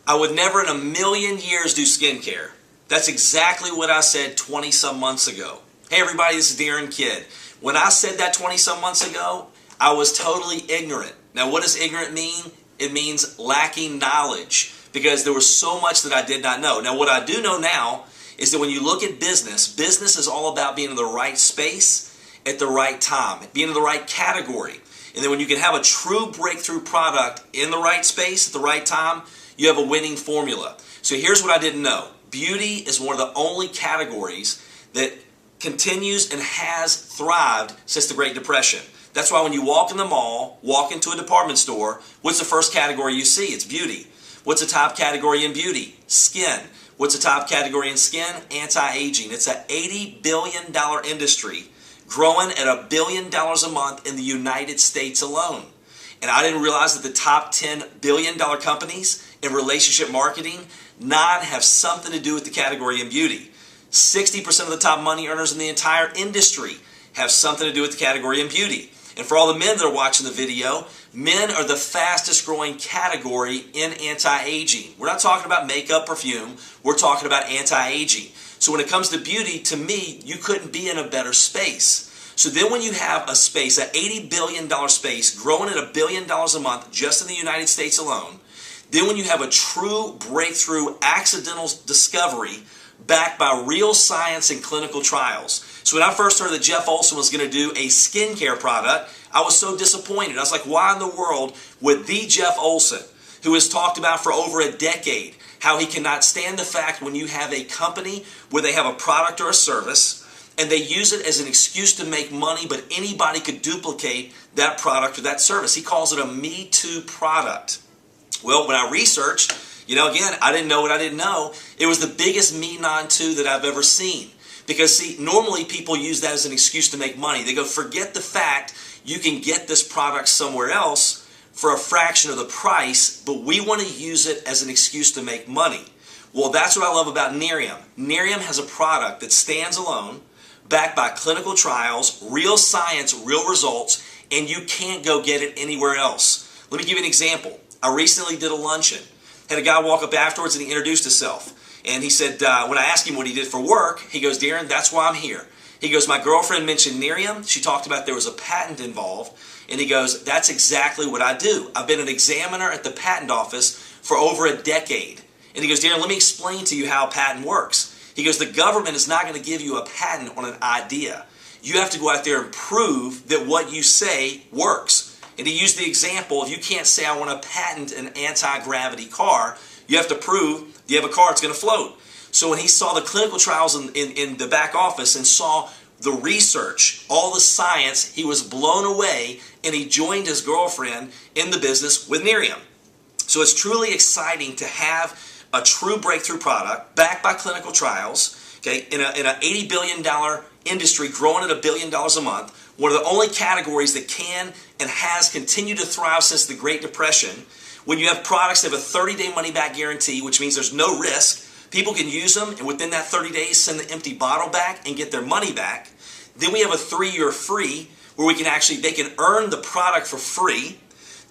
I would never in a million years do skincare. That's exactly what I said 20 some months ago. Hey everybody, this is Darin Kidd. When I said that 20 some months ago, I was totally ignorant. Now what does ignorant mean? It means lacking knowledge, because there was so much that I did not know. Now what I do know now is that when you look at business, business is all about being in the right space at the right time, being in the right category. And then when you can have a true breakthrough product in the right space at the right time, you have a winning formula. So here's what I didn't know. Beauty is one of the only categories that continues and has thrived since the Great Depression. That's why when you walk in the mall, walk into a department store, what's the first category you see? It's beauty. What's the top category in beauty? Skin. What's the top category in skin? Anti-aging. It's an $80 billion industry growing at $1 billion a month in the United States alone. And I didn't realize that the top 10 billion-dollar companies in relationship marketing not have something to do with the category in beauty. 60% of the top money earners in the entire industry have something to do with the category in beauty. And for all the men that are watching the video, men are the fastest growing category in anti-aging. We're not talking about makeup, perfume. We're talking about anti-aging. So when it comes to beauty, to me, you couldn't be in a better space. So then when you have a space, an $80 billion space, growing at $1 billion a month just in the United States alone, then when you have a true breakthrough accidental discovery backed by real science and clinical trials. So when I first heard that Jeff Olson was going to do a skincare product, I was so disappointed. I was like, why in the world would the Jeff Olson, who has talked about for over a decade how he cannot stand the fact when you have a company where they have a product or a service and they use it as an excuse to make money, but anybody could duplicate that product or that service. He calls it a Me Too product. Well, when I researched, again, I didn't know what I didn't know. It was the biggest me non-too that I've ever seen. Because see, normally people use that as an excuse to make money. They go, forget the fact you can get this product somewhere else for a fraction of the price, but we want to use it as an excuse to make money. Well, that's what I love about Nerium. Nerium has a product that stands alone, backed by clinical trials, real science, real results, and you can't go get it anywhere else. Let me give you an example. I recently did a luncheon. Had a guy walk up afterwards and he introduced himself. And he said, when I asked him what he did for work, he goes, Darin, that's why I'm here. He goes, my girlfriend mentioned Nerium. She talked about there was a patent involved. And he goes, that's exactly what I do. I've been an examiner at the patent office for over a decade. And he goes, Darin, let me explain to you how a patent works. He goes, the government is not going to give you a patent on an idea. You have to go out there and prove that what you say works. And he used the example, if you can't say I want to patent an anti-gravity car, you have to prove you have a car that's going to float. So when he saw the clinical trials in the back office and saw the research, all the science, he was blown away and he joined his girlfriend in the business with Nerium. So it's truly exciting to have a true breakthrough product backed by clinical trials, okay, in an $80 billion industry growing at $1 billion a month, one of the only categories that can and has continued to thrive since the Great Depression. When you have products that have a 30-day money-back guarantee, which means there's no risk, people can use them and within that 30 days send the empty bottle back and get their money back. Then we have a 3-year free where they can earn the product for free.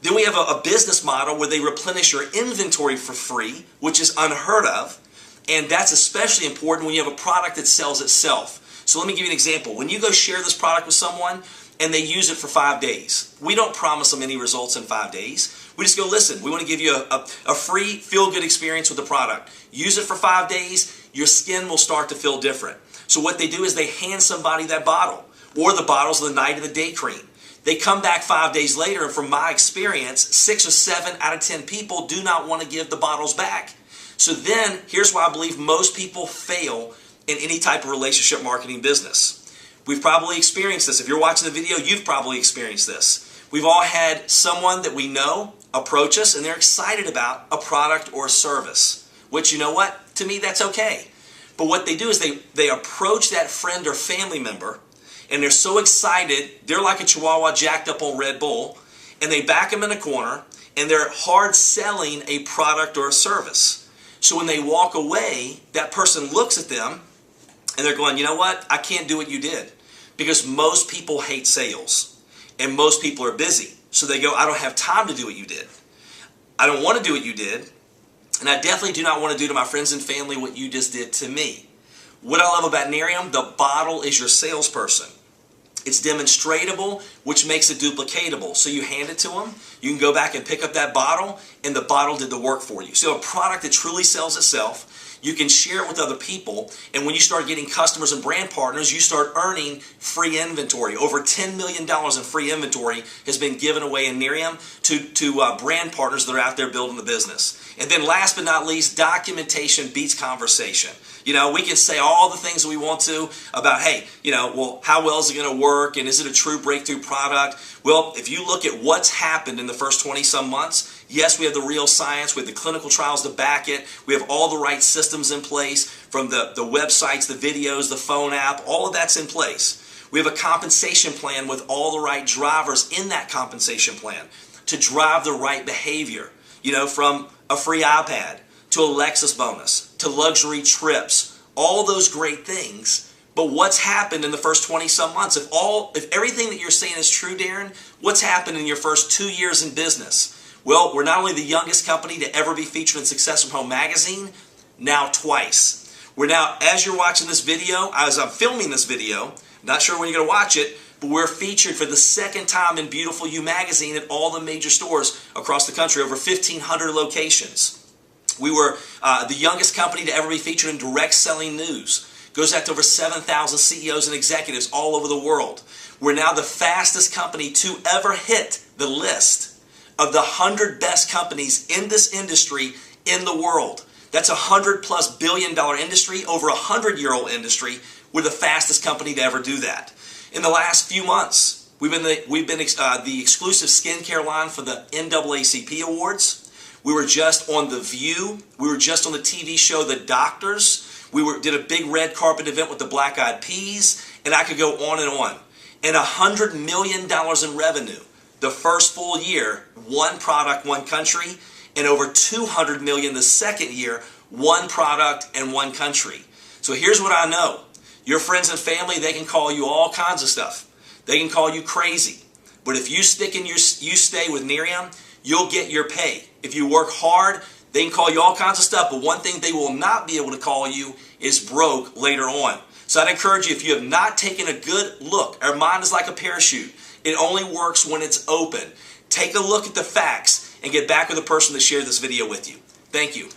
Then we have a business model where they replenish your inventory for free, which is unheard of. And that's especially important when you have a product that sells itself. So let me give you an example. When you go share this product with someone and they use it for 5 days, we don't promise them any results in 5 days. We just go, listen, we want to give you a free feel-good experience with the product. Use it for 5 days, your skin will start to feel different. So what they do is they hand somebody that bottle or the bottles of the night and the day cream. They come back 5 days later, and from my experience, 6 or 7 out of 10 people do not want to give the bottles back. So then, here's why I believe most people fail in any type of relationship marketing business. We've probably experienced this. If you're watching the video, you've probably experienced this. We've all had someone that we know approach us and they're excited about a product or a service, which, you know what? To me, that's okay. But what they do is they approach that friend or family member and they're so excited, they're like a chihuahua jacked up on Red Bull, and they back them in a corner and they're hard selling a product or a service. So when they walk away, that person looks at them and they're going, you know what? I can't do what you did. Because most people hate sales and most people are busy. So they go, I don't have time to do what you did. I don't want to do what you did. And I definitely do not want to do to my friends and family what you just did to me. What I love about Nerium, the bottle is your salesperson. It's demonstratable, which makes it duplicatable. So you hand it to them, you can go back and pick up that bottle, and the bottle did the work for you. So a product that truly sells itself, you can share it with other people, and when you start getting customers and brand partners, you start earning free inventory. Over $10 million in free inventory has been given away in Nerium to brand partners that are out there building the business. And then last but not least, documentation beats conversation. You know, we can say all the things that we want to about, hey, you know, well, how well is it going to work, and is it a true breakthrough product? Well, if you look at what's happened in the first 20-some months, yes, we have the real science, we have the clinical trials to back it, we have all the right systems in place, from the websites, the videos, the phone app, all of that's in place. We have a compensation plan with all the right drivers in that compensation plan to drive the right behavior, you know, from a free iPad to a Lexus bonus, to luxury trips, all those great things. But what's happened in the first 20-some months? If everything that you're saying is true, Darin, what's happened in your first 2 years in business? Well, we're not only the youngest company to ever be featured in Success from Home magazine, now twice. We're now, as you're watching this video, as I'm filming this video, not sure when you're going to watch it, but we're featured for the second time in Beautiful You magazine at all the major stores across the country, over 1,500 locations. We were the youngest company to ever be featured in Direct Selling News. Goes out to over 7,000 CEOs and executives all over the world. We're now the fastest company to ever hit the list of the 100 best companies in this industry in the world. That's a $100+ billion industry, over a 100-year-old industry. We're the fastest company to ever do that. In the last few months, we've been the exclusive skincare line for the NAACP Awards. We were just on The View. We were just on the TV show The Doctors. Did a big red carpet event with the Black Eyed Peas, and I could go on and on. And $100 million in revenue the first full year, one product, one country, and over $200 million the second year, one product and one country. So here's what I know. Your friends and family, they can call you all kinds of stuff. They can call you crazy. But if you stay with Nerium, you'll get your pay. If you work hard, they can call you all kinds of stuff, but one thing they will not be able to call you is broke later on. So I'd encourage you, if you have not taken a good look, our mind is like a parachute. It only works when it's open. Take a look at the facts and get back with the person that shared this video with you. Thank you.